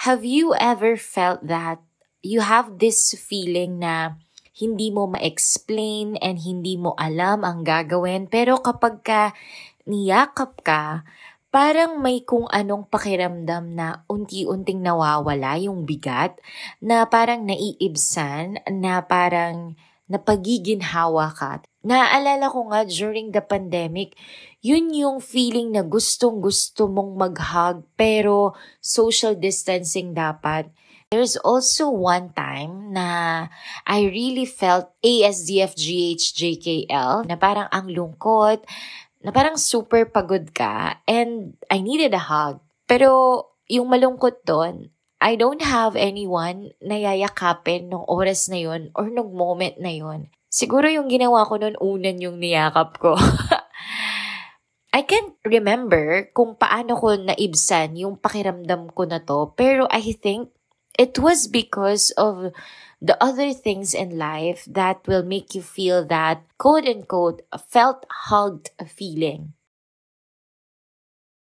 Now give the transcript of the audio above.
Have you ever felt that you have this feeling na hindi mo ma-explain and hindi mo alam ang gagawin, pero kapag ka niyakap ka, parang may kung anong pakiramdam na unti-unting nawawala yung bigat, na parang naiibsan, na parang napagiginhawa ka. Naaalala ko nga during the pandemic, yun yung feeling na gustong-gusto mong mag-hug pero social distancing dapat. There's also one time na I really felt ASDFGHJKL, na parang ang lungkot, na parang super pagod ka and I needed a hug. Pero yung malungkot doon, I don't have anyone na yayakapin nung oras na yun or nung moment na yun. Siguro yung ginawa ko noon, unan yung niyakap ko. I can't remember kung paano ko naibsan yung pakiramdam ko na to, pero I think it was because of the other things in life that will make you feel that quote-unquote felt hugged feeling.